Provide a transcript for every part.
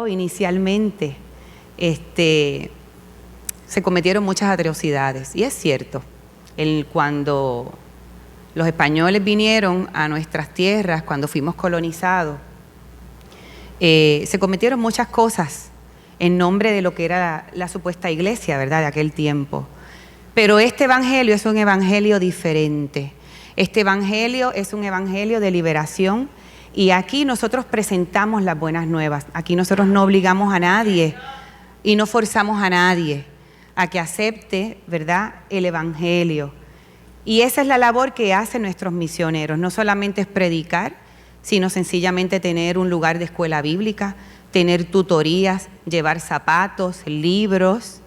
Inicialmente, se cometieron muchas atrocidades, y es cierto, cuando los españoles vinieron a nuestras tierras, cuando fuimos colonizados, se cometieron muchas cosas en nombre de lo que era la supuesta iglesia, ¿verdad?, de aquel tiempo. Pero este evangelio es un evangelio diferente. Este evangelio es un evangelio de liberación, y aquí nosotros presentamos las buenas nuevas. Aquí nosotros no obligamos a nadie y no forzamos a nadie a que acepte, ¿verdad?, el evangelio. Y esa es la labor que hacen nuestros misioneros. No solamente es predicar, sino sencillamente tener un lugar de escuela bíblica, tener tutorías, llevar zapatos, libros.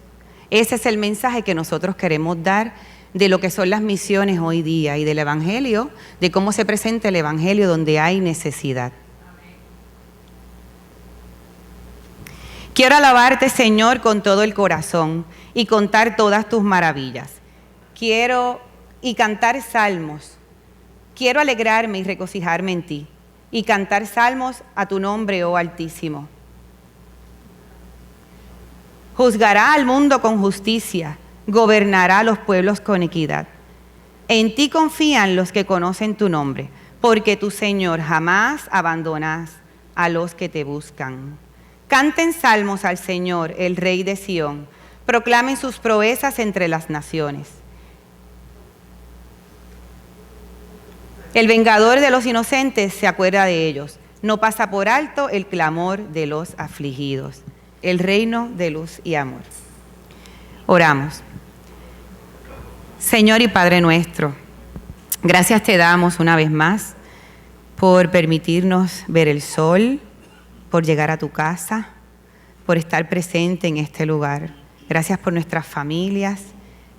Ese es el mensaje que nosotros queremos dar de lo que son las misiones hoy día y del evangelio, de cómo se presenta el evangelio donde hay necesidad. Quiero alabarte, Señor, con todo el corazón y contar todas tus maravillas. Quiero cantar salmos. Quiero alegrarme y regocijarme en ti y cantar salmos a tu nombre, oh Altísimo. Juzgará al mundo con justicia, gobernará a los pueblos con equidad. En ti confían los que conocen tu nombre, porque tú, Señor, jamás abandonas a los que te buscan. Canten salmos al Señor, el Rey de Sión, proclamen sus proezas entre las naciones. El vengador de los inocentes se acuerda de ellos, no pasa por alto el clamor de los afligidos. El reino de luz y amor. Oramos. Señor y Padre nuestro, gracias te damos una vez más por permitirnos ver el sol, por llegar a tu casa, por estar presente en este lugar. Gracias por nuestras familias,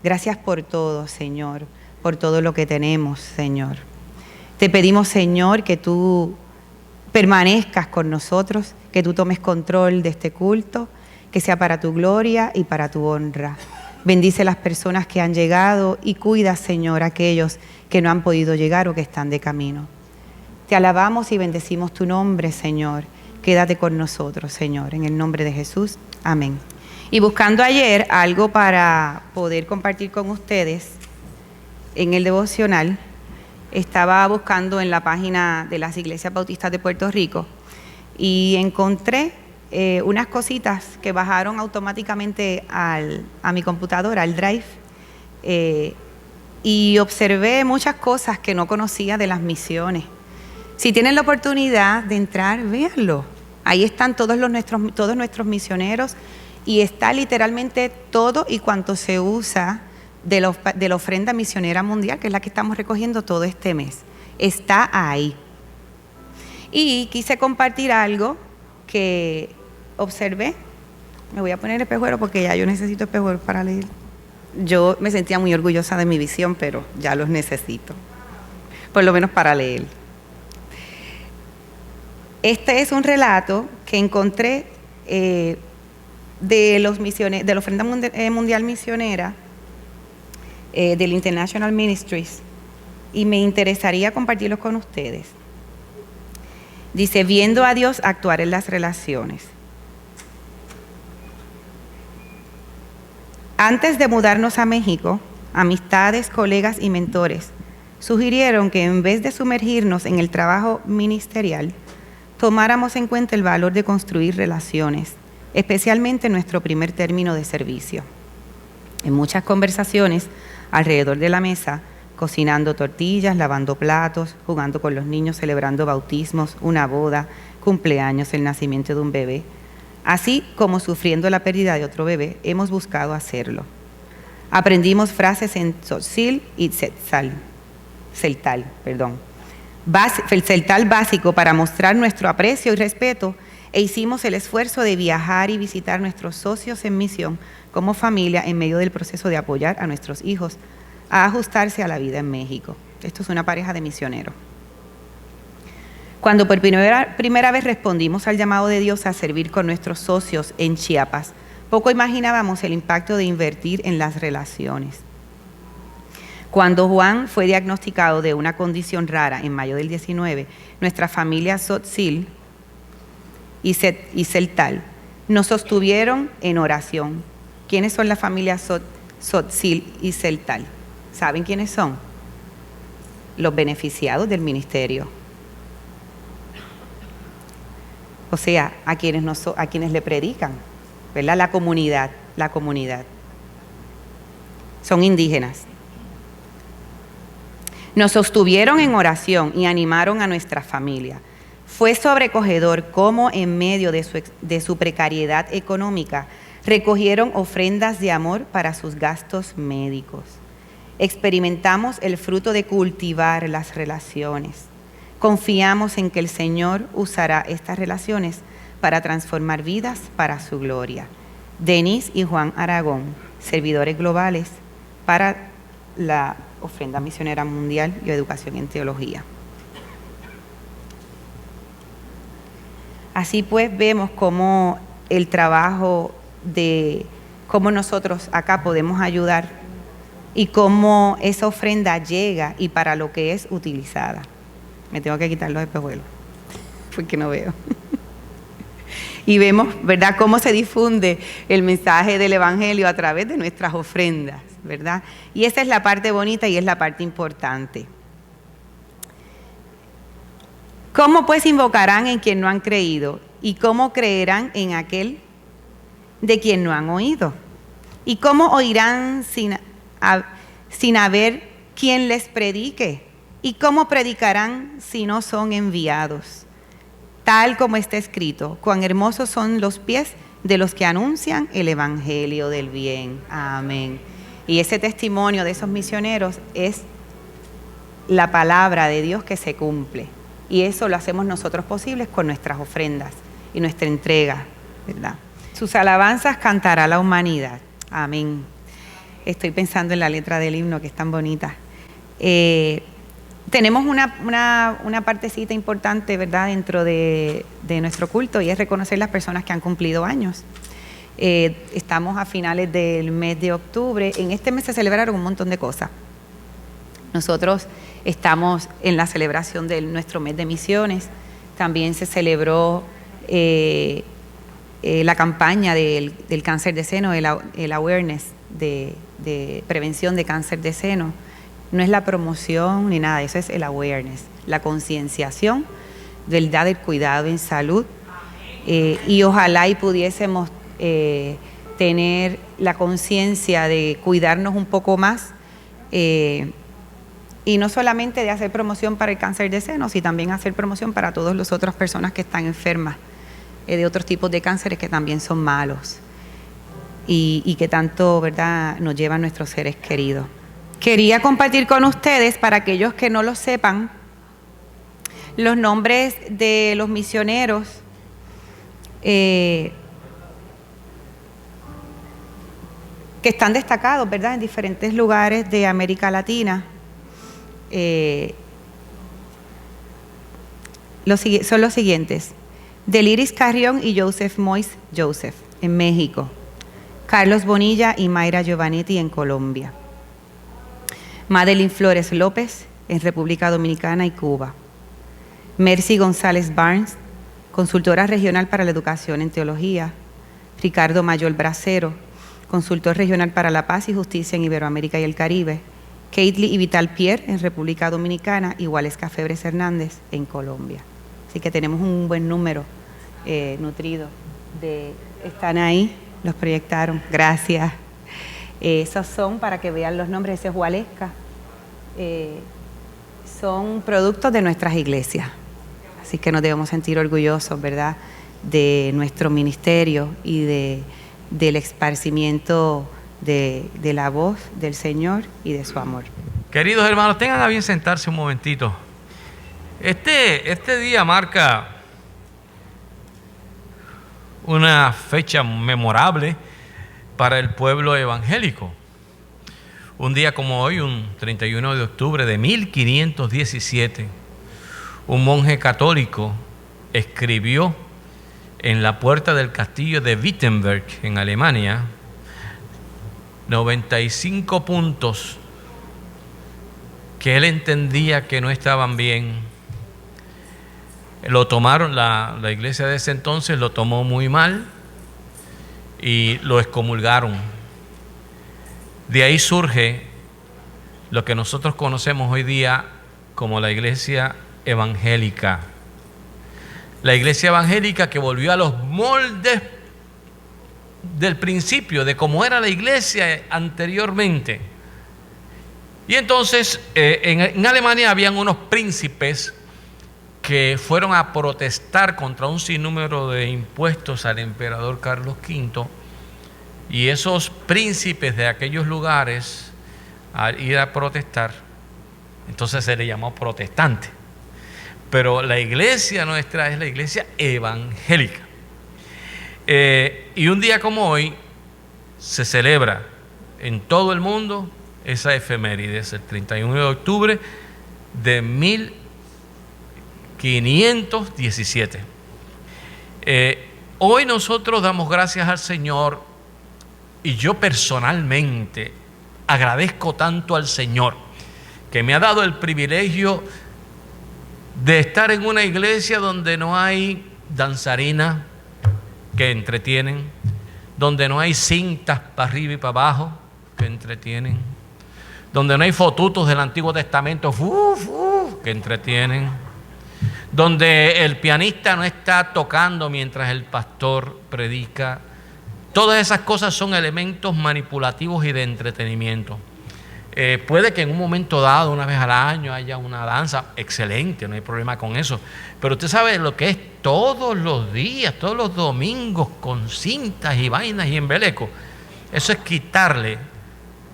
gracias por todo, Señor, por todo lo que tenemos, Señor. Te pedimos, Señor, que tú permanezcas con nosotros, que tú tomes control de este culto, que sea para tu gloria y para tu honra. Bendice las personas que han llegado y cuida, Señor, a aquellos que no han podido llegar o que están de camino. Te alabamos y bendecimos tu nombre, Señor. Quédate con nosotros, Señor, en el nombre de Jesús. Amén. Y buscando ayer algo para poder compartir con ustedes en el devocional, estaba buscando en la página de las Iglesias Bautistas de Puerto Rico y encontré unas cositas que bajaron automáticamente a mi computadora, al Drive, y observé muchas cosas que no conocía de las misiones. Si tienen la oportunidad de entrar, véanlo. Ahí están todos nuestros misioneros y está literalmente todo y cuanto se usa de la ofrenda misionera mundial, que es la que estamos recogiendo todo este mes. Está ahí. Y quise compartir algo que observé. Me voy a poner espejuelo porque ya yo necesito espejuelo para leer. Yo me sentía muy orgullosa de mi visión, pero ya los necesito, por lo menos para leer. Este es un relato que encontré de la ofrenda mundial misionera del International Ministries, y me interesaría compartirlos con ustedes. Dice, viendo a Dios actuar en las relaciones. Antes de mudarnos a México, amistades, colegas y mentores sugirieron que en vez de sumergirnos en el trabajo ministerial, tomáramos en cuenta el valor de construir relaciones, especialmente en nuestro primer término de servicio. En muchas conversaciones alrededor de la mesa, cocinando tortillas, lavando platos, jugando con los niños, celebrando bautismos, una boda, cumpleaños, el nacimiento de un bebé, así como sufriendo la pérdida de otro bebé, hemos buscado hacerlo. Aprendimos frases en tzotzil y celtal básico para mostrar nuestro aprecio y respeto, e hicimos el esfuerzo de viajar y visitar nuestros socios en misión como familia en medio del proceso de apoyar a nuestros hijos a ajustarse a la vida en México. Esto es una pareja de misioneros. Cuando por primera vez respondimos al llamado de Dios a servir con nuestros socios en Chiapas, poco imaginábamos el impacto de invertir en las relaciones. Cuando Juan fue diagnosticado de una condición rara en mayo del 19, nuestra familia Tzotzil y Celtal nos sostuvieron en oración. ¿Quiénes son la familia Sotzil y Celtal? ¿Saben quiénes son? Los beneficiados del ministerio. O sea, a quienes le predican, ¿verdad? La comunidad. Son indígenas. Nos sostuvieron en oración y animaron a nuestra familia. Fue sobrecogedor cómo en medio de su precariedad económica recogieron ofrendas de amor para sus gastos médicos. Experimentamos el fruto de cultivar las relaciones. Confiamos en que el Señor usará estas relaciones para transformar vidas para su gloria. Denise y Juan Aragón, servidores globales para la Ofrenda Misionera Mundial y Educación en Teología. Así pues, vemos cómo el trabajo de cómo nosotros acá podemos ayudar y cómo esa ofrenda llega y para lo que es utilizada. Me tengo que quitar los espejuelos porque no veo. Y vemos, ¿verdad?, cómo se difunde el mensaje del Evangelio a través de nuestras ofrendas, ¿verdad? Y esa es la parte bonita y es la parte importante. ¿Cómo pues invocarán en quien no han creído? ¿Y cómo creerán en aquel de quien no han oído? ¿Y cómo oirán sin haber quien les predique? ¿Y cómo predicarán si no son enviados? Tal como está escrito, cuán hermosos son los pies de los que anuncian el evangelio del bien. Amén. Y ese testimonio de esos misioneros es la palabra de Dios que se cumple. Y eso lo hacemos nosotros posibles con nuestras ofrendas y nuestra entrega, ¿verdad? Sus alabanzas cantará la humanidad. Amén. Estoy pensando en la letra del himno que es tan bonita. Tenemos una partecita importante, ¿verdad?, dentro de nuestro culto, y es reconocer las personas que han cumplido años. Estamos a finales del mes de octubre. En este mes se celebraron un montón de cosas. Nosotros estamos en la celebración de nuestro mes de misiones. También se celebró la campaña del cáncer de seno, el awareness de prevención de cáncer de seno. No es la promoción ni nada, eso es el awareness, la concienciación, ¿verdad?, del cuidado en salud. Y ojalá y pudiésemos tener la conciencia de cuidarnos un poco más, y no solamente de hacer promoción para el cáncer de seno, sino también hacer promoción para todas las otras personas que están enfermas de otros tipos de cánceres que también son malos y que tanto, ¿verdad?, nos llevan nuestros seres queridos. Quería compartir con ustedes, para aquellos que no lo sepan, los nombres de los misioneros que están destacados, ¿verdad?, en diferentes lugares de América Latina. Son los siguientes: Deliris Carrión y Joseph Mois Joseph en México, Carlos Bonilla y Mayra Giovannetti en Colombia, Madeline Flores López en República Dominicana y Cuba, Mercy González Barnes, consultora regional para la educación en teología, Ricardo Mayor Bracero, consultor regional para la paz y justicia en Iberoamérica y el Caribe, Keitli y Vital Pierre en República Dominicana y Waleska Febres Hernández en Colombia. Así que tenemos un buen número nutrido están ahí, los proyectaron, gracias. Esos son, para que vean los nombres, ese es Waleska. Son productos de nuestras iglesias. Así que nos debemos sentir orgullosos, ¿verdad?, de nuestro ministerio y del esparcimiento de la voz del Señor y de su amor. Queridos hermanos, tengan a bien sentarse un momentito. Este día marca una fecha memorable para el pueblo evangélico. Un día como hoy, un 31 de octubre de 1517, un monje católico escribió en la puerta del castillo de Wittenberg, en Alemania, 95 puntos que él entendía que no estaban bien Lo tomaron, la iglesia de ese entonces lo tomó muy mal y lo excomulgaron. De ahí surge lo que nosotros conocemos hoy día como la iglesia evangélica. La iglesia evangélica que volvió a los moldes del principio, de cómo era la iglesia anteriormente. Y entonces en Alemania habían unos príncipes que fueron a protestar contra un sinnúmero de impuestos al emperador Carlos V, y esos príncipes de aquellos lugares, al ir a protestar, entonces se le llamó protestante. Pero la iglesia nuestra es la iglesia evangélica. Y un día como hoy se celebra en todo el mundo esa efeméride, el 31 de octubre de 1517. Hoy nosotros damos gracias al Señor, y yo personalmente agradezco tanto al Señor que me ha dado el privilegio de estar en una iglesia donde no hay danzarinas que entretienen, donde no hay cintas para arriba y para abajo que entretienen, donde no hay fotutos del Antiguo Testamento que entretienen, donde el pianista no está tocando mientras el pastor predica. Todas esas cosas son elementos manipulativos y de entretenimiento. Puede que en un momento dado, una vez al año, haya una danza, excelente, no hay problema con eso. Pero usted sabe lo que es todos los días, todos los domingos, con cintas y vainas y embelecos. Eso es quitarle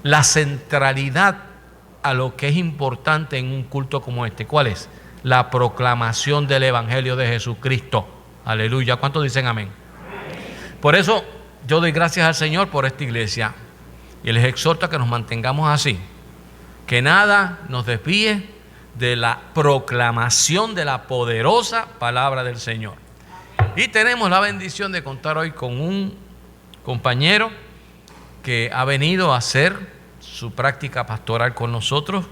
la centralidad a lo que es importante en un culto como este. ¿Cuál es? La proclamación del Evangelio de Jesucristo. Aleluya. ¿Cuántos dicen amén? Por eso yo doy gracias al Señor por esta iglesia y les exhorto a que nos mantengamos así, que nada nos desvíe de la proclamación de la poderosa palabra del Señor. Y tenemos la bendición de contar hoy con un compañero que ha venido a hacer su práctica pastoral con nosotros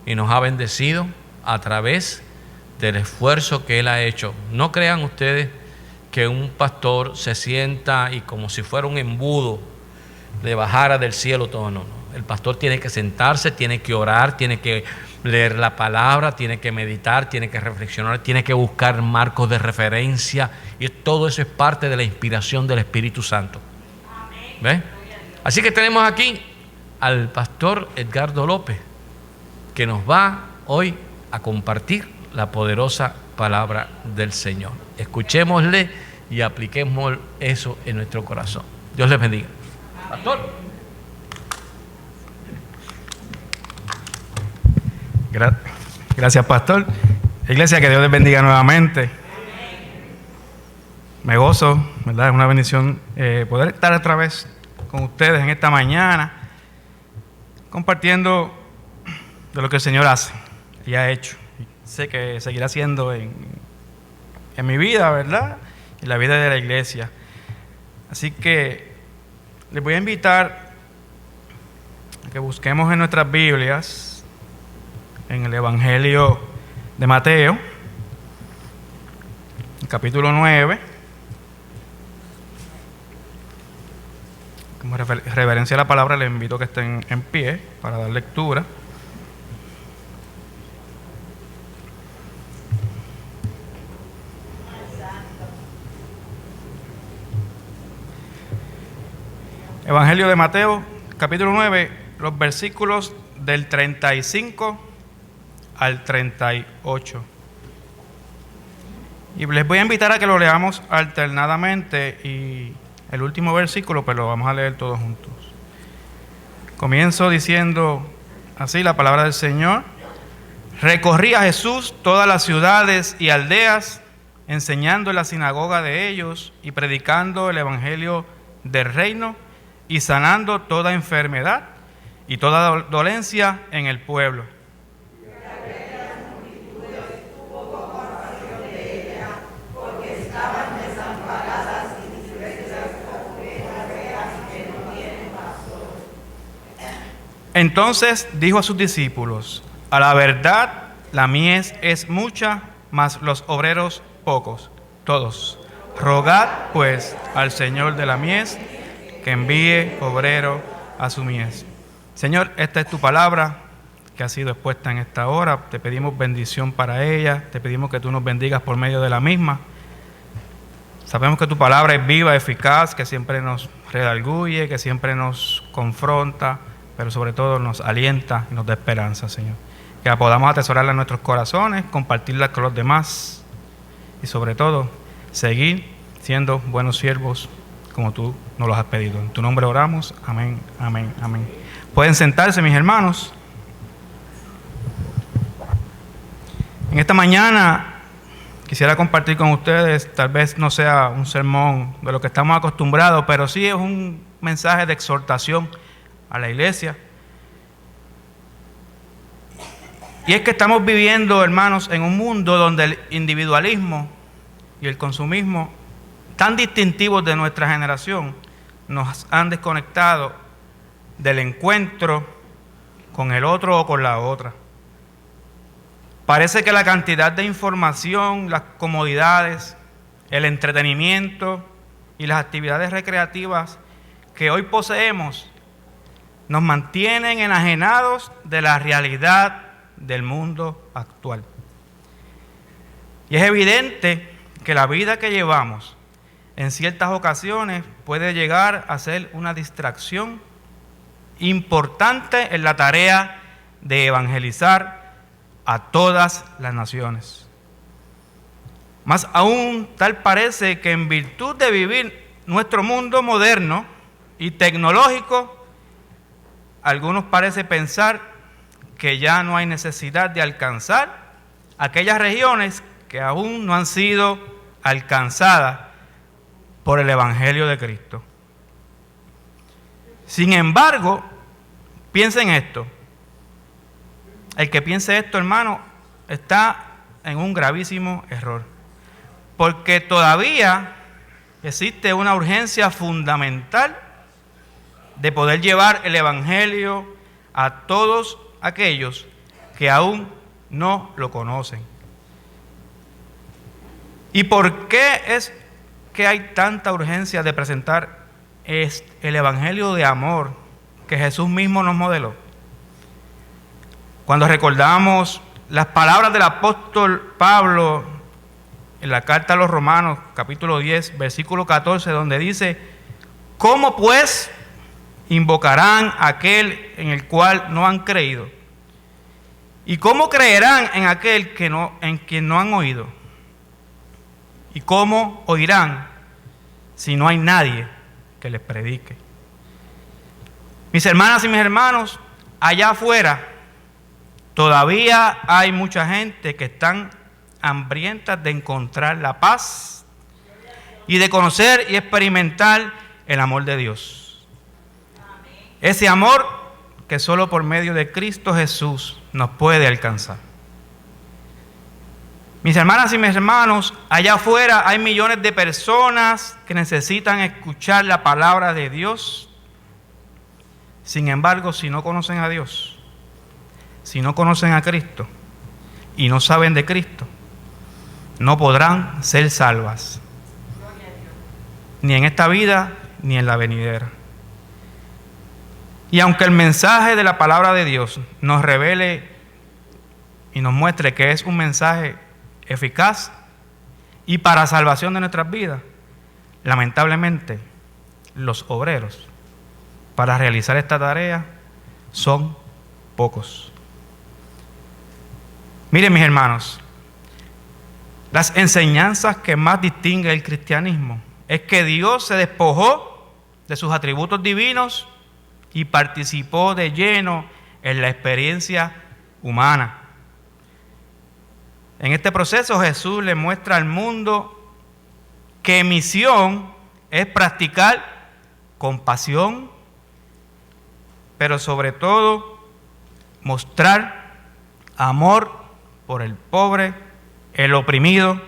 y nos ha bendecido a través del esfuerzo que él ha hecho. No crean ustedes que un pastor se sienta y como si fuera un embudo le bajara del cielo todo. No. El pastor tiene que sentarse, tiene que orar, tiene que leer la palabra, tiene que meditar, tiene que reflexionar, tiene que buscar marcos de referencia, y todo eso es parte de la inspiración del Espíritu Santo. ¿Ven? Así que tenemos aquí al pastor Edgardo López, que nos va hoy a compartir la poderosa palabra del Señor. Escuchémosle y apliquemos eso en nuestro corazón. Dios les bendiga. Pastor. Gracias, pastor. Iglesia, que Dios les bendiga nuevamente. Me gozo, ¿verdad? Es una bendición poder estar otra vez con ustedes en esta mañana, compartiendo de lo que el Señor hace y ha hecho. Sé que seguirá haciendo en mi vida, ¿verdad? Y la vida de la iglesia. Así que les voy a invitar a que busquemos en nuestras Biblias, en el Evangelio de Mateo, capítulo 9. Como reverencia a la palabra, les invito a que estén en pie para dar lectura. Evangelio de Mateo, capítulo 9, los versículos del 35 al 38. Y les voy a invitar a que lo leamos alternadamente, y el último versículo pues lo vamos a leer todos juntos. Comienzo diciendo así la palabra del Señor. Recorría Jesús todas las ciudades y aldeas, enseñando en la sinagoga de ellos y predicando el evangelio del reino y sanando toda enfermedad y toda dolencia en el pueblo. Entonces dijo a sus discípulos: a la verdad, la mies es mucha, mas los obreros pocos, todos. Rogad, pues, al Señor de la mies que envíe obrero a su mies. Señor, esta es tu palabra que ha sido expuesta en esta hora. Te pedimos bendición para ella. Te pedimos que tú nos bendigas por medio de la misma. Sabemos que tu palabra es viva, eficaz, que siempre nos redarguye, que siempre nos confronta, pero sobre todo nos alienta y nos da esperanza, Señor. Que la podamos atesorarla en nuestros corazones, compartirla con los demás y sobre todo seguir siendo buenos siervos como tú nos los has pedido. En tu nombre oramos. Amén, amén, amén. Pueden sentarse, mis hermanos. En esta mañana quisiera compartir con ustedes, tal vez no sea un sermón de lo que estamos acostumbrados, pero sí es un mensaje de exhortación a la iglesia. Y es que estamos viviendo, hermanos, en un mundo donde el individualismo y el consumismo, tan distintivos de nuestra generación, nos han desconectado del encuentro con el otro o con la otra. Parece que la cantidad de información, las comodidades, el entretenimiento y las actividades recreativas que hoy poseemos nos mantienen enajenados de la realidad del mundo actual. Y es evidente que la vida que llevamos en ciertas ocasiones puede llegar a ser una distracción importante en la tarea de evangelizar a todas las naciones. Más aún, tal parece que en virtud de vivir nuestro mundo moderno y tecnológico, algunos parecen pensar que ya no hay necesidad de alcanzar aquellas regiones que aún no han sido alcanzadas por el Evangelio de Cristo. Sin embargo, piensen esto. El que piense esto, hermano, está en un gravísimo error. Porque todavía existe una urgencia fundamental de poder llevar el Evangelio a todos aquellos que aún no lo conocen. ¿Y por qué es que hay tanta urgencia de presentar el Evangelio de amor que Jesús mismo nos modeló? Cuando recordamos las palabras del apóstol Pablo en la carta a los Romanos, capítulo 10, versículo 14, donde dice: ¿cómo pues invocarán a aquel en el cual no han creído? ¿Y cómo creerán en aquel en quien no han oído? ¿Y cómo oirán si no hay nadie que les predique? Mis hermanas y mis hermanos, allá afuera todavía hay mucha gente que están hambrientas de encontrar la paz y de conocer y experimentar el amor de Dios. Ese amor que solo por medio de Cristo Jesús nos puede alcanzar. Mis hermanas y mis hermanos, allá afuera hay millones de personas que necesitan escuchar la palabra de Dios. Sin embargo, si no conocen a Dios, si no conocen a Cristo y no saben de Cristo, no podrán ser salvas, ni en esta vida ni en la venidera. Y aunque el mensaje de la palabra de Dios nos revele y nos muestre que es un mensaje eficaz y para salvación de nuestras vidas, lamentablemente los obreros para realizar esta tarea son pocos. Miren, mis hermanos, las enseñanzas que más distinguen el cristianismo es que Dios se despojó de sus atributos divinos y participó de lleno en la experiencia humana. En este proceso Jesús le muestra al mundo que misión es practicar compasión, pero sobre todo mostrar amor por el pobre, el oprimido,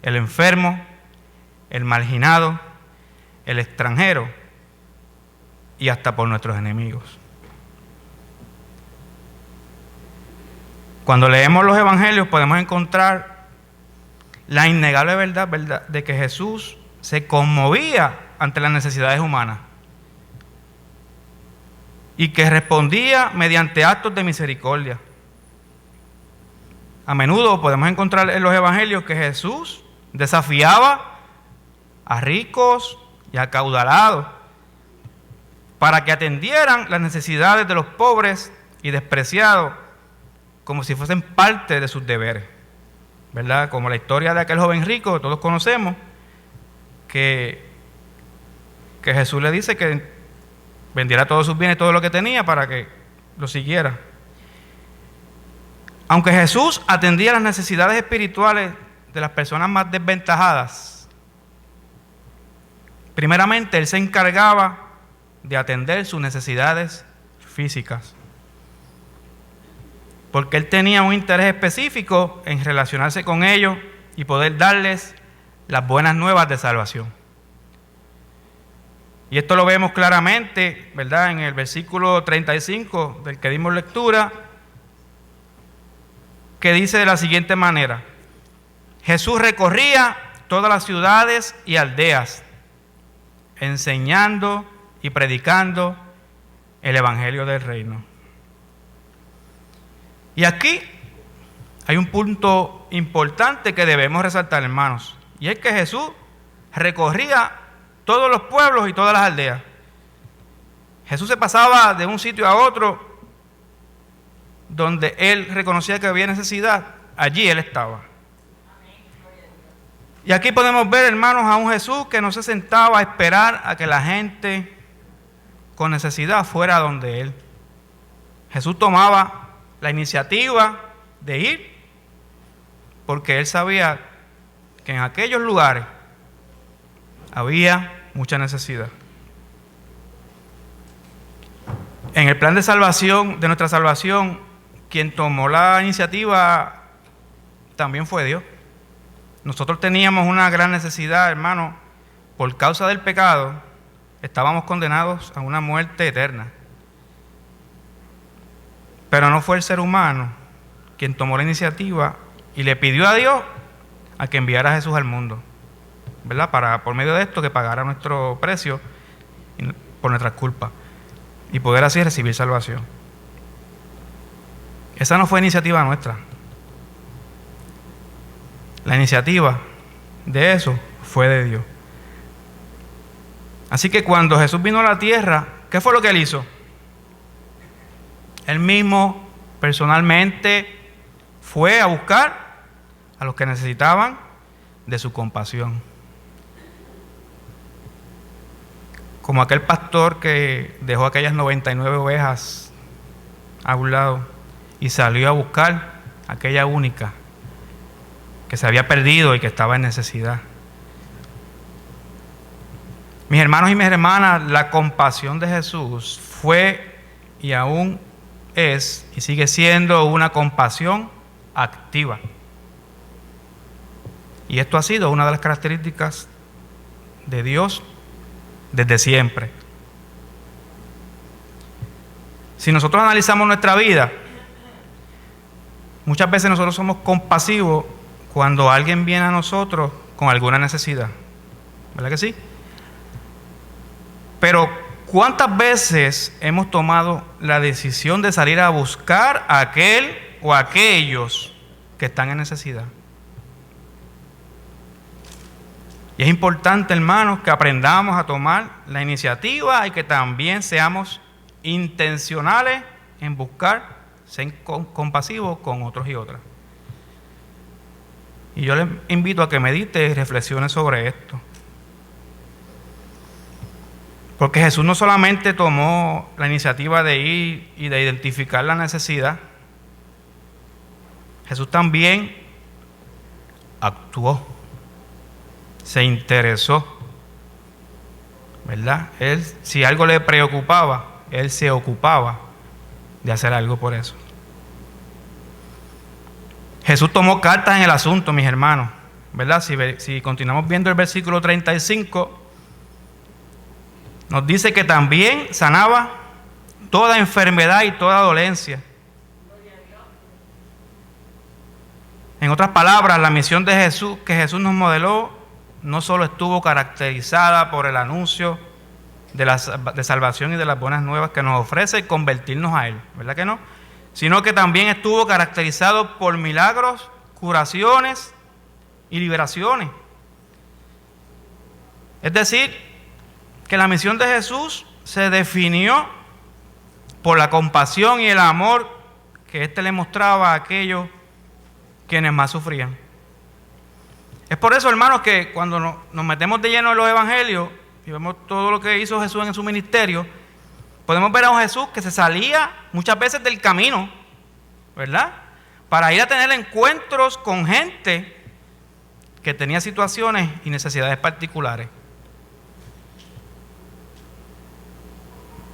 el enfermo, el marginado, el extranjero y hasta por nuestros enemigos. Cuando leemos los evangelios podemos encontrar la innegable verdad de que Jesús se conmovía ante las necesidades humanas y que respondía mediante actos de misericordia. A menudo podemos encontrar en los evangelios que Jesús desafiaba a ricos y acaudalados para que atendieran las necesidades de los pobres y despreciados como si fuesen parte de sus deberes, ¿verdad? Como la historia de aquel joven rico que todos conocemos, que Jesús le dice que vendiera todos sus bienes, todo lo que tenía, para que lo siguiera. Aunque Jesús atendía las necesidades espirituales de las personas más desventajadas, primeramente Él se encargaba de atender sus necesidades físicas, porque Él tenía un interés específico en relacionarse con ellos y poder darles las buenas nuevas de salvación. Y esto lo vemos claramente, ¿verdad?, en el versículo 35 del que dimos lectura, que dice de la siguiente manera: Jesús recorría todas las ciudades y aldeas, enseñando y predicando el evangelio del reino. Y aquí hay un punto importante que debemos resaltar, hermanos, y es que Jesús recorría todos los pueblos y todas las aldeas. Jesús se pasaba de un sitio a otro donde Él reconocía que había necesidad, allí Él estaba. Y aquí podemos ver, hermanos, a un Jesús que no se sentaba a esperar a que la gente con necesidad fuera donde Él. Jesús tomaba la iniciativa de ir porque Él sabía que en aquellos lugares había mucha necesidad. En el plan de salvación, de nuestra salvación, quien tomó la iniciativa también fue Dios. Nosotros teníamos una gran necesidad, hermano. Por causa del pecado, estábamos condenados a una muerte eterna. Pero no fue el ser humano quien tomó la iniciativa y le pidió a Dios a que enviara a Jesús al mundo, ¿verdad? Para, por medio de esto, que pagara nuestro precio por nuestras culpas y poder así recibir salvación. Esa no fue iniciativa nuestra. La iniciativa de eso fue de Dios. Así que cuando Jesús vino a la tierra, ¿qué fue lo que Él hizo? Él mismo, personalmente, fue a buscar a los que necesitaban de su compasión. Como aquel pastor que dejó aquellas 99 ovejas a un lado y salió a buscar aquella única que se había perdido y que estaba en necesidad. Mis hermanos y mis hermanas, la compasión de Jesús fue y aún es y sigue siendo una compasión activa. Y esto ha sido una de las características de Dios desde siempre. Si nosotros analizamos nuestra vida, muchas veces nosotros somos compasivos cuando alguien viene a nosotros con alguna necesidad, ¿verdad que sí? Pero ¿cuántas veces hemos tomado la decisión de salir a buscar a aquel o a aquellos que están en necesidad? Y es importante, hermanos, que aprendamos a tomar la iniciativa y que también seamos intencionales en buscar ser compasivos con otros y otras. Y yo les invito a que medite y reflexione sobre esto. Porque Jesús no solamente tomó la iniciativa de ir y de identificar la necesidad, Jesús también actuó, se interesó, ¿verdad? Él, si algo le preocupaba, Él se ocupaba de hacer algo por eso. Jesús tomó cartas en el asunto, mis hermanos, ¿verdad? Si continuamos viendo el versículo 35, nos dice que también sanaba toda enfermedad y toda dolencia. En En otras palabras, la misión de Jesús, que Jesús nos modeló, no solo estuvo caracterizada por el anuncio de salvación y de las buenas nuevas que nos ofrece convertirnos a Él, ¿verdad que no? Sino que también estuvo caracterizado por milagros, curaciones y liberaciones. Es decir, que la misión de Jesús se definió por la compasión y el amor que éste le mostraba a aquellos quienes más sufrían. Es por eso, hermanos, que cuando nos metemos de lleno en los evangelios y vemos todo lo que hizo Jesús en su ministerio, podemos ver a un Jesús que se salía muchas veces del camino, ¿verdad? Para ir a tener encuentros con gente que tenía situaciones y necesidades particulares.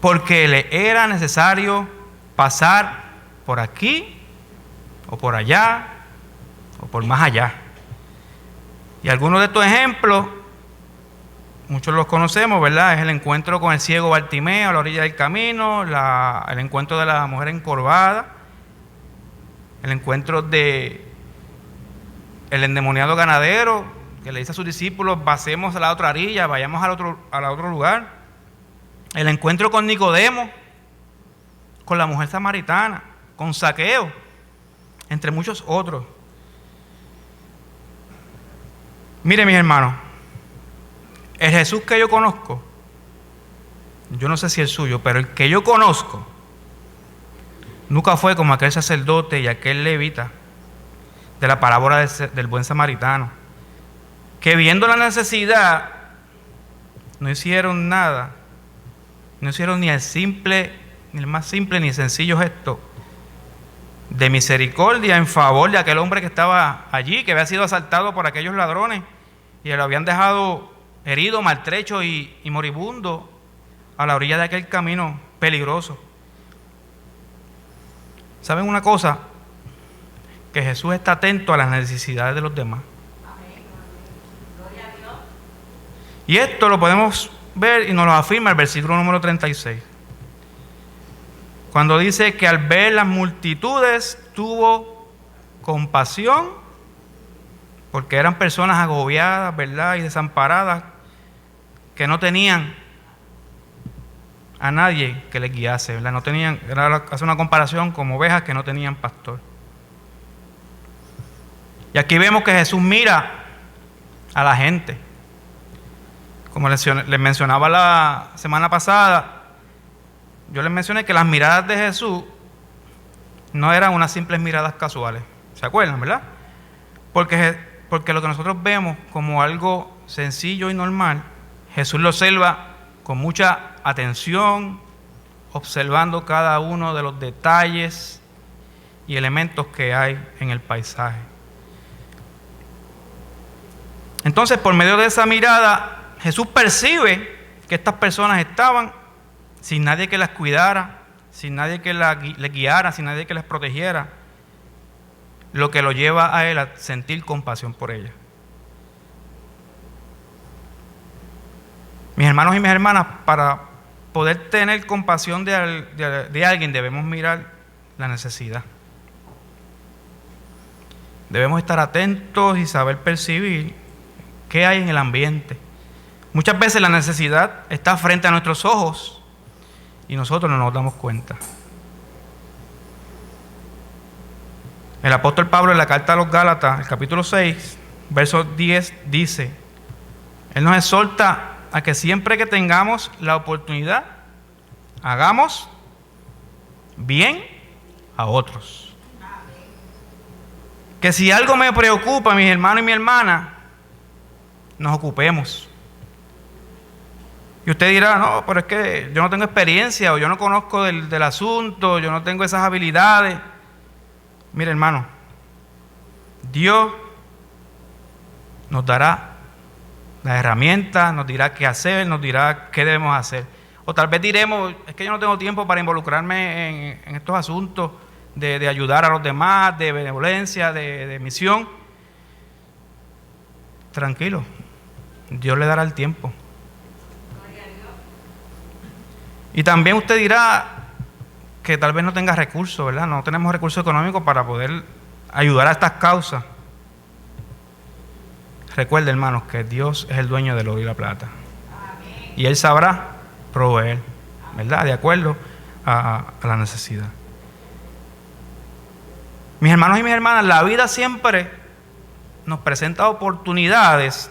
Porque le era necesario pasar por aquí, o por allá, o por más allá. Y algunos de estos ejemplos, muchos los conocemos, ¿verdad? Es el encuentro con el ciego Bartimeo a la orilla del camino, el encuentro de la mujer encorvada, el encuentro de el endemoniado ganadero, que le dice a sus discípulos, pasemos a la otra orilla, vayamos al otro lugar. El encuentro con Nicodemo, con la mujer samaritana, con Zaqueo, entre muchos otros. Mire, mis hermanos, el Jesús que yo conozco, yo no sé si el suyo, pero el que yo conozco, nunca fue como aquel sacerdote y aquel levita de la parábola del buen samaritano, que viendo la necesidad, no hicieron nada, no hicieron ni el más simple ni sencillo gesto de misericordia en favor de aquel hombre que estaba allí, que había sido asaltado por aquellos ladrones y lo habían dejado herido, maltrecho y moribundo a la orilla de aquel camino peligroso. ¿Saben una cosa? Que Jesús está atento a las necesidades de los demás. Y esto lo podemos ver y nos lo afirma el versículo número 36. Cuando dice que al ver las multitudes tuvo compasión, porque eran personas agobiadas, ¿verdad? Y desamparadas, que no tenían a nadie que les guiase, ¿verdad? No tenían, hace una comparación como ovejas que no tenían pastor. Y aquí vemos que Jesús mira a la gente. Como les mencionaba la semana pasada, yo les mencioné que las miradas de Jesús no eran unas simples miradas casuales. ¿Se acuerdan, verdad? Porque lo que nosotros vemos como algo sencillo y normal, Jesús lo observa con mucha atención, observando cada uno de los detalles y elementos que hay en el paisaje. Entonces, por medio de esa mirada, Jesús percibe que estas personas estaban sin nadie que las cuidara, sin nadie que les guiara, sin nadie que les protegiera, lo que lo lleva a él a sentir compasión por ellas. Mis hermanos y mis hermanas, para poder tener compasión de alguien debemos mirar la necesidad. Debemos estar atentos y saber percibir qué hay en el ambiente. Muchas veces la necesidad está frente a nuestros ojos y nosotros no nos damos cuenta. El apóstol Pablo en la carta a los Gálatas, el capítulo 6, verso 10, dice, él nos exhorta a que siempre que tengamos la oportunidad, hagamos bien a otros. Que si algo me preocupa, mis hermanos y mi hermana, nos ocupemos. Y usted dirá, no, pero es que yo no tengo experiencia, o yo no conozco del asunto, yo no tengo esas habilidades. Mire, hermano, Dios nos dará las herramientas, nos dirá qué hacer, nos dirá qué debemos hacer. O tal vez diremos, es que yo no tengo tiempo para involucrarme en estos asuntos de ayudar a los demás, de benevolencia, de misión. Tranquilo, Dios le dará el tiempo. Y también usted dirá que tal vez no tenga recursos, ¿verdad? No tenemos recursos económicos para poder ayudar a estas causas. recuerde, hermanos, que Dios es el dueño del oro y la plata. Y Él sabrá proveer, ¿verdad? De acuerdo a la necesidad. Mis hermanos y mis hermanas, la vida siempre nos presenta oportunidades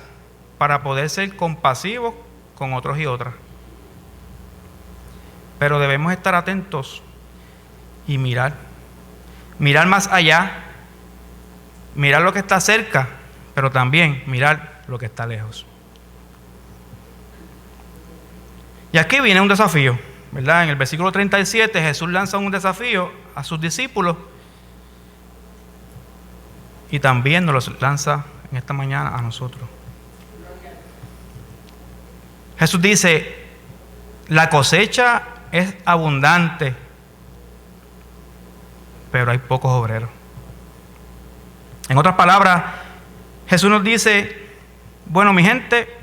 para poder ser compasivos con otros y otras. Pero debemos estar atentos y mirar más allá, mirar lo que está cerca, pero también mirar lo que está lejos. Y aquí viene un desafío, ¿verdad? En el versículo 37 Jesús lanza un desafío a sus discípulos y también nos lo lanza en esta mañana a nosotros. Jesús dice: la cosecha es abundante, pero hay pocos obreros. En otras palabras, Jesús nos dice: bueno, mi gente,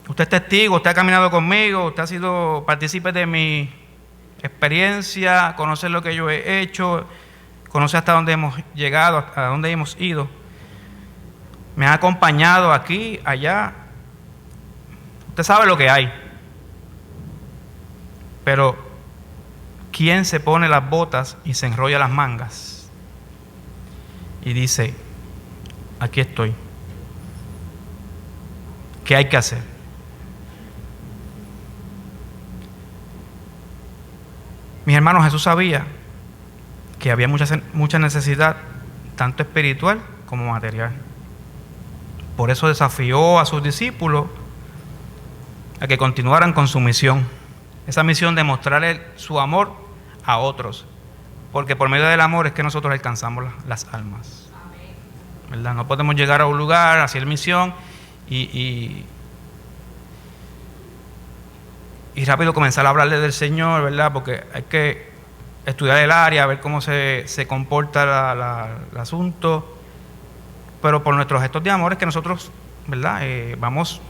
usted es testigo, usted ha caminado conmigo, usted ha sido partícipe de mi experiencia, conoce lo que yo he hecho, conoce hasta dónde hemos llegado, hasta dónde hemos ido. Me ha acompañado aquí, allá. Usted sabe lo que hay. Pero ¿quién se pone las botas y se enrolla las mangas y dice: aquí estoy? ¿Qué hay que hacer? Mis hermanos, Jesús sabía que había mucha necesidad, tanto espiritual como material. Por eso desafió a sus discípulos a que continuaran con su misión. Esa misión de mostrarle su amor a otros. Porque por medio del amor es que nosotros alcanzamos las almas. ¿Verdad? No podemos llegar a un lugar, hacer misión y rápido comenzar a hablarle del Señor, ¿verdad? Porque hay que estudiar el área, ver cómo se comporta el asunto. Pero por nuestros gestos de amor es que nosotros, ¿verdad? Vamos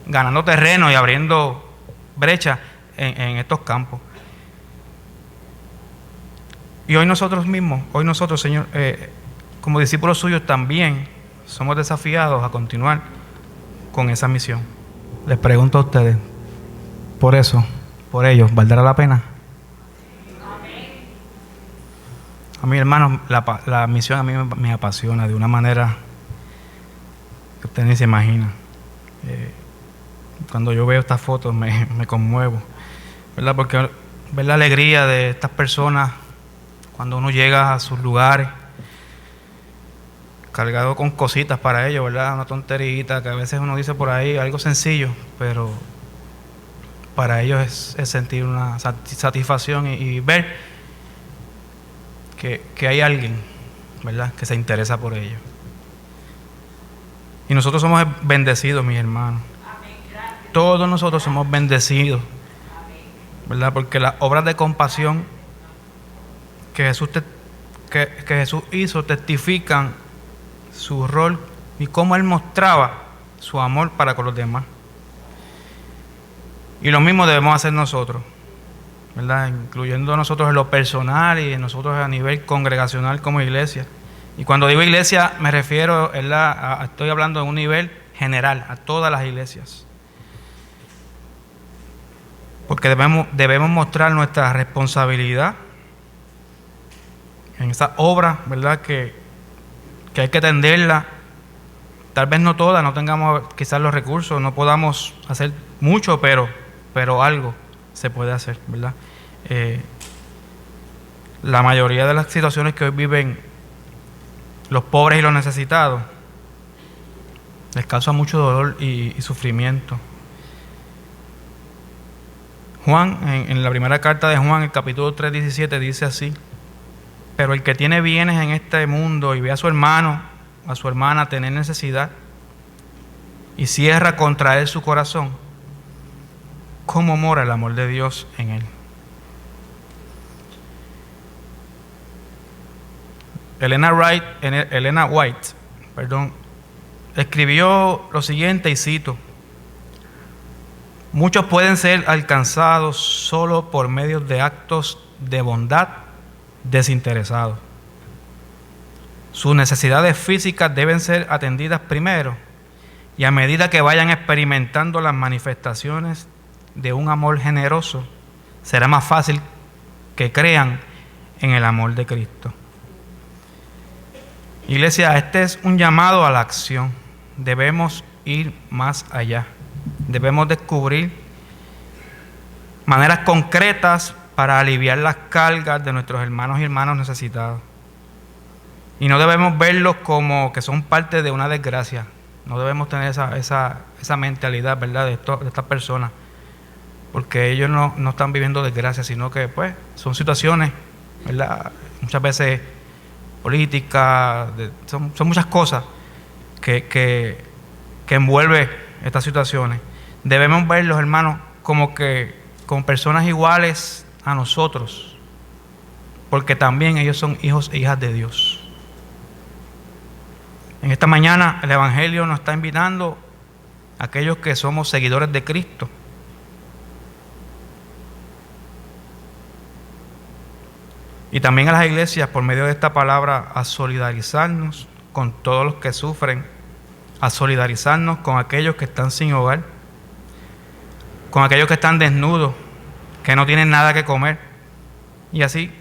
ganando terreno y abriendo brechas en estos campos. Y hoy nosotros, Señor, como discípulos suyos también somos desafiados a continuar con esa misión. Les pregunto a ustedes, por ellos, ¿valdrá la pena? A mí, hermanos, la misión a mí me apasiona de una manera que usted ni se imagina. Cuando yo veo estas fotos me conmuevo, ¿verdad? Porque ver la alegría de estas personas cuando uno llega a sus lugares cargado con cositas para ellos, ¿verdad? Una tonterita que a veces uno dice por ahí, algo sencillo, pero para ellos es sentir una satisfacción y ver que hay alguien, ¿verdad?, que se interesa por ellos. Y nosotros somos bendecidos, mis hermanos. Todos nosotros somos bendecidos, ¿verdad? Porque las obras de compasión que Jesús hizo testifican su rol y cómo Él mostraba su amor para con los demás. Y lo mismo debemos hacer nosotros, ¿verdad? Incluyendo nosotros en lo personal y nosotros a nivel congregacional como iglesia. Y cuando digo iglesia me refiero, ¿verdad?, estoy hablando de un nivel general, a todas las iglesias. Porque debemos mostrar nuestra responsabilidad en esa obra, ¿verdad?, que hay que atenderla. Tal vez no todas, no tengamos quizás los recursos, no podamos hacer mucho, pero algo se puede hacer, ¿verdad? La mayoría de las situaciones que hoy viven los pobres y los necesitados les causa mucho dolor y sufrimiento. Juan, en la primera carta de Juan, el capítulo 3:17, dice así: pero el que tiene bienes en este mundo y ve a su hermano, a su hermana tener necesidad y cierra contra él su corazón, ¿cómo mora el amor de Dios en él? Elena White, escribió lo siguiente, y cito: muchos pueden ser alcanzados solo por medio de actos de bondad desinteresados. Sus necesidades físicas deben ser atendidas primero Y a medida que vayan experimentando las manifestaciones de un amor generoso, será más fácil que crean en el amor de Cristo. Iglesia, este es un llamado a la acción. Debemos ir más allá. Debemos descubrir maneras concretas para aliviar las cargas de nuestros hermanos y hermanas necesitados. Y no debemos verlos como que son parte de una desgracia. No debemos tener esa mentalidad, ¿verdad?, de estas personas. Porque ellos no están viviendo desgracia, sino que pues son situaciones, ¿verdad?, muchas veces políticas, son muchas cosas que envuelven estas situaciones. Debemos verlos, hermanos, como personas iguales a nosotros, porque también ellos son hijos e hijas de Dios. En esta mañana el Evangelio nos está invitando a aquellos que somos seguidores de Cristo y también a las iglesias, por medio de esta palabra, a solidarizarnos con todos los que sufren, a solidarizarnos con aquellos que están sin hogar, con aquellos que están desnudos, que no tienen nada que comer, y así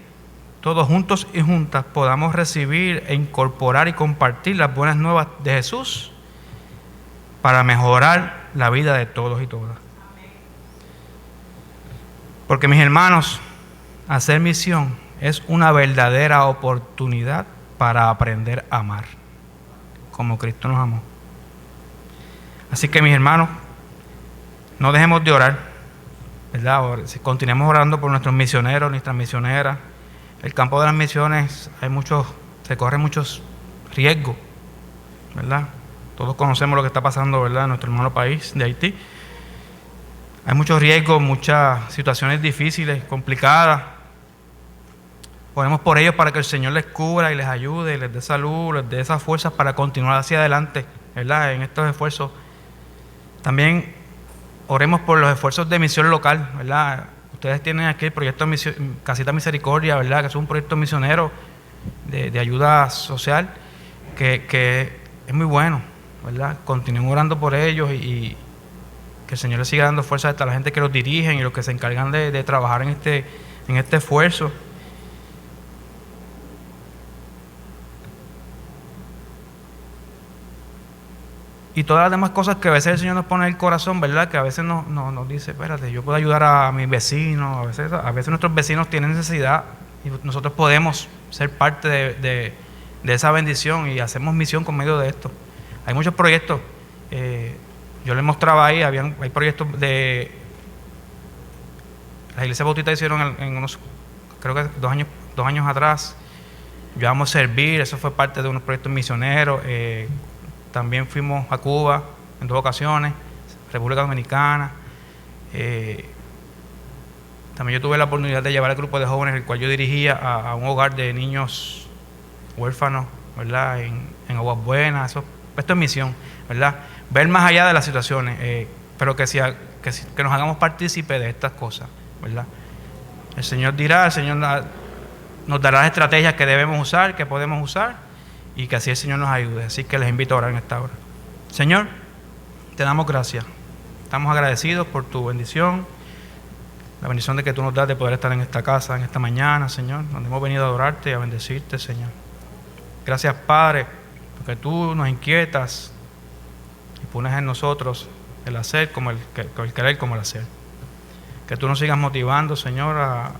todos juntos y juntas podamos recibir e incorporar y compartir las buenas nuevas de Jesús para mejorar la vida de todos y todas. Porque, mis hermanos, hacer misión es una verdadera oportunidad para aprender a amar como Cristo nos amó. Así que, mis hermanos, no dejemos de orar, ¿verdad? Continuemos orando por nuestros misioneros, nuestras misioneras. El campo de las misiones se corren muchos riesgos, ¿verdad? Todos conocemos lo que está pasando, ¿verdad?, en nuestro hermano país de Haití. Hay muchos riesgos, muchas situaciones difíciles, complicadas. Oremos por ellos para que el Señor les cubra y les ayude, les dé salud, les dé esas fuerzas para continuar hacia adelante, ¿verdad?, en estos esfuerzos. También oremos por los esfuerzos de misión local, ¿verdad? Ustedes tienen aquí el proyecto Casita Misericordia, ¿verdad?, que es un proyecto misionero de ayuda social que es muy bueno, ¿verdad? Continúen orando por ellos y que el Señor les siga dando fuerza a la gente que los dirigen y los que se encargan de trabajar en este esfuerzo. Y todas las demás cosas que a veces el Señor nos pone en el corazón, ¿verdad?, que a veces nos dice, espérate, yo puedo ayudar a mis vecinos. A veces nuestros vecinos tienen necesidad y nosotros podemos ser parte de esa bendición y hacemos misión con medio de esto. Hay muchos proyectos. Yo les mostraba ahí, hay proyectos de... Las iglesias bautistas hicieron en unos, creo que 2 años atrás. Ayudamos a servir, eso fue parte de unos proyectos misioneros. También fuimos a Cuba en 2 ocasiones, República Dominicana. También yo tuve la oportunidad de llevar al grupo de jóvenes, el cual yo dirigía, a un hogar de niños huérfanos, ¿verdad?, en Aguas Buenas. Esto es misión, ¿verdad? Ver más allá de las situaciones, pero que nos hagamos partícipes de estas cosas, ¿verdad? El Señor nos dará las estrategias que debemos usar, que podemos usar, y que así el Señor nos ayude. Así que les invito a orar en esta hora. Señor, te damos gracias. Estamos agradecidos por tu bendición, la bendición de que tú nos das de poder estar en esta casa, en esta mañana, Señor, donde hemos venido a adorarte y a bendecirte, Señor. Gracias, Padre, porque tú nos inquietas y pones en nosotros el hacer como el querer como el hacer. Que tú nos sigas motivando, Señor, a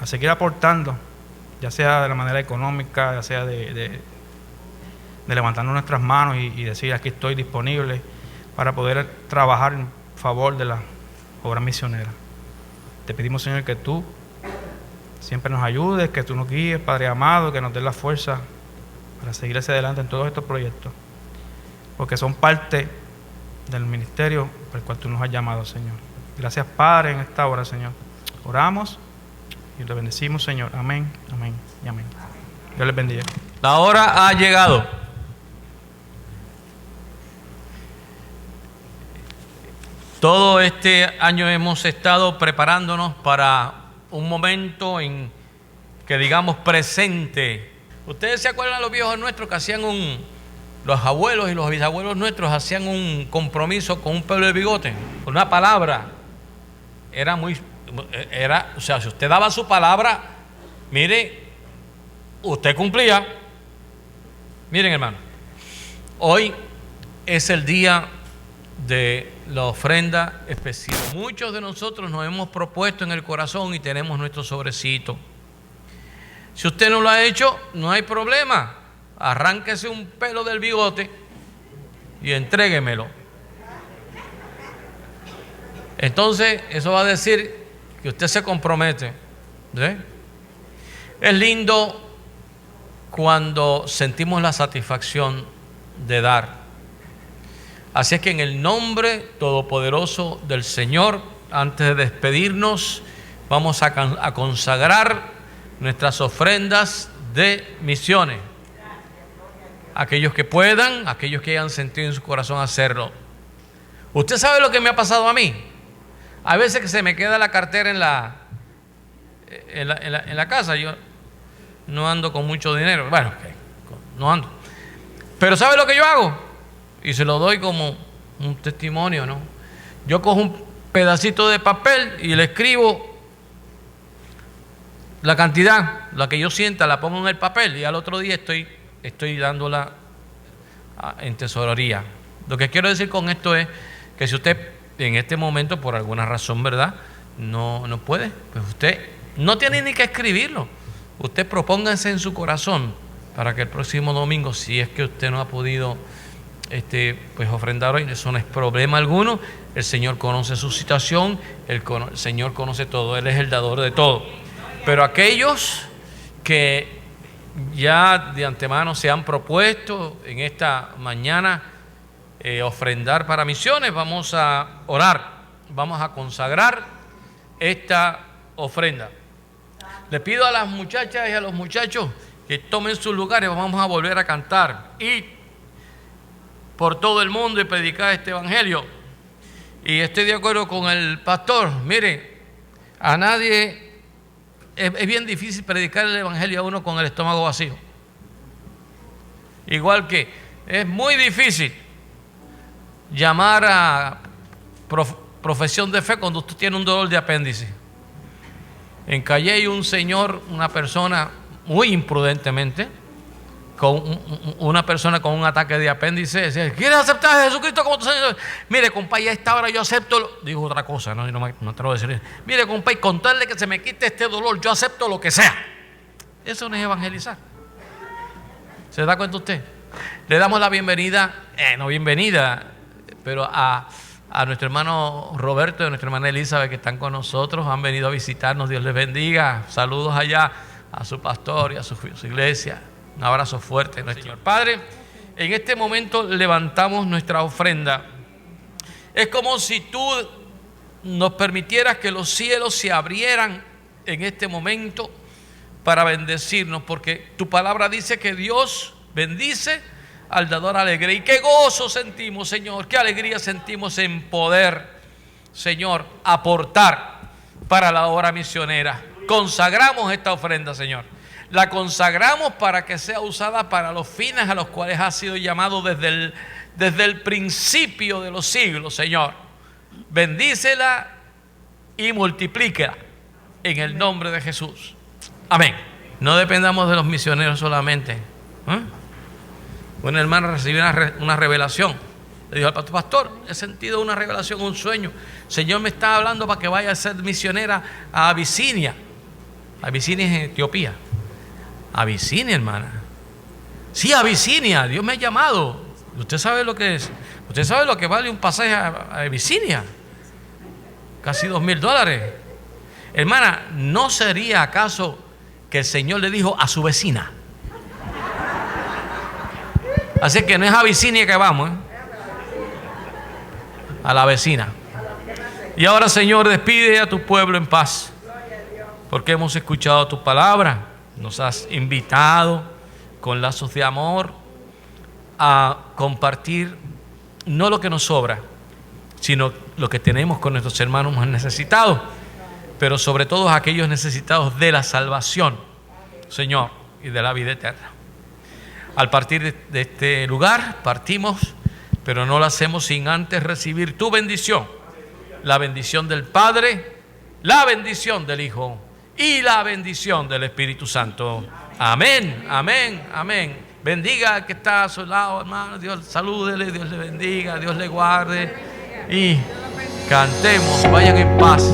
seguir aportando, ya sea de la manera económica, ya sea de levantarnos nuestras manos y decir, aquí estoy disponible para poder trabajar en favor de la obra misionera. Te pedimos, Señor, que tú siempre nos ayudes, que tú nos guíes, Padre amado, que nos des la fuerza para seguir hacia adelante en todos estos proyectos, porque son parte del ministerio por el cual tú nos has llamado, Señor. Gracias, Padre, en esta hora, Señor. Oramos y te bendecimos, Señor. Amén, amén y amén. Dios les bendiga. La hora ha llegado. Todo este año hemos estado preparándonos para un momento en que digamos presente. Ustedes se acuerdan, los viejos nuestros, que hacían los abuelos y los bisabuelos nuestros hacían un compromiso con un pelo de bigote, con una palabra. O sea, si usted daba su palabra, mire, usted cumplía. Miren, hermano, hoy es el día de la ofrenda especial. Muchos de nosotros nos hemos propuesto en el corazón y tenemos nuestro sobrecito. Si usted no lo ha hecho, no hay problema. Arránquese un pelo del bigote y entréguemelo. Entonces, eso va a decir que usted se compromete. ¿Sí? Es lindo cuando sentimos la satisfacción de dar. Así es que en el nombre todopoderoso del Señor, antes de despedirnos, vamos a consagrar nuestras ofrendas de misiones. Aquellos que puedan, aquellos que hayan sentido en su corazón hacerlo. Usted sabe lo que me ha pasado a mí. A veces que se me queda la cartera en la casa. Yo no ando con mucho dinero. Bueno, no ando. Pero ¿sabe lo que yo hago? Y se lo doy como un testimonio, ¿no? Yo cojo un pedacito de papel y le escribo la cantidad, la que yo sienta, la pongo en el papel y al otro día estoy dándola en tesorería. Lo que quiero decir con esto es que si usted en este momento, por alguna razón, ¿verdad?, no puede, pues usted no tiene ni que escribirlo. Usted propóngase en su corazón para que el próximo domingo, si es que usted no ha podido pues ofrendar hoy, eso no es problema alguno. El Señor conoce su situación, el Señor conoce todo, Él es el dador de todo. Pero aquellos que ya de antemano se han propuesto en esta mañana ofrendar para misiones, vamos a orar, vamos a consagrar esta ofrenda. Le pido a las muchachas y a los muchachos que tomen sus lugares, vamos a volver a cantar y por todo el mundo y predicar este evangelio. Y estoy de acuerdo con el pastor. Mire, a nadie es bien difícil predicar el evangelio a uno con el estómago vacío. Igual que es muy difícil llamar a profesión de fe cuando usted tiene un dolor de apéndice. En Calle un señor, una persona muy imprudentemente, una persona con un ataque de apéndice, decía: ¿quieres aceptar a Jesucristo como tu Señor? Mire, compadre, a esta hora yo acepto. Dijo otra cosa, no te lo voy a decir. Mire, compadre, con tal de que se me quite este dolor, yo acepto lo que sea. Eso no es evangelizar. ¿Se da cuenta usted? Le damos la bienvenida, pero a nuestro hermano Roberto y a nuestra hermana Elizabeth, que están con nosotros, han venido a visitarnos. Dios les bendiga. Saludos allá a su pastor y a su iglesia. Un abrazo fuerte, nuestro Señor. Padre, en este momento levantamos nuestra ofrenda. Es como si tú nos permitieras que los cielos se abrieran en este momento para bendecirnos, porque tu palabra dice que Dios bendice al dador alegre. Y qué gozo sentimos, Señor, qué alegría sentimos en poder, Señor, aportar para la obra misionera. Consagramos esta ofrenda, Señor. La consagramos para que sea usada para los fines a los cuales ha sido llamado desde el principio de los siglos, Señor. Bendícela y multiplíquela en el nombre de Jesús. Amén. No dependamos de los misioneros solamente. Una hermana recibió una revelación. Le dijo al pastor: pastor, he sentido una revelación, un sueño. El Señor me está hablando para que vaya a ser misionera a Abisinia. Abisinia es en Etiopía. Abisinia, hermana. Sí, Abisinia. Dios me ha llamado. Usted sabe lo que es. Usted sabe lo que vale un pasaje a Abisinia. Casi $2,000. Hermana, ¿no sería acaso que el Señor le dijo a su vecina? Así que no es a Abisinia que vamos, a la vecina. Y ahora, Señor, despide a tu pueblo en paz, porque hemos escuchado tu palabra. Nos has invitado con lazos de amor a compartir no lo que nos sobra, sino lo que tenemos con nuestros hermanos más necesitados, pero sobre todo aquellos necesitados de la salvación, Señor, y de la vida eterna. Al partir de este lugar, partimos, pero no lo hacemos sin antes recibir tu bendición. La bendición del Padre, la bendición del Hijo y la bendición del Espíritu Santo. Amén, amén, amén. Bendiga al que está a su lado, hermano. Dios salúdele, Dios le bendiga, Dios le guarde. Y cantemos, vayan en paz.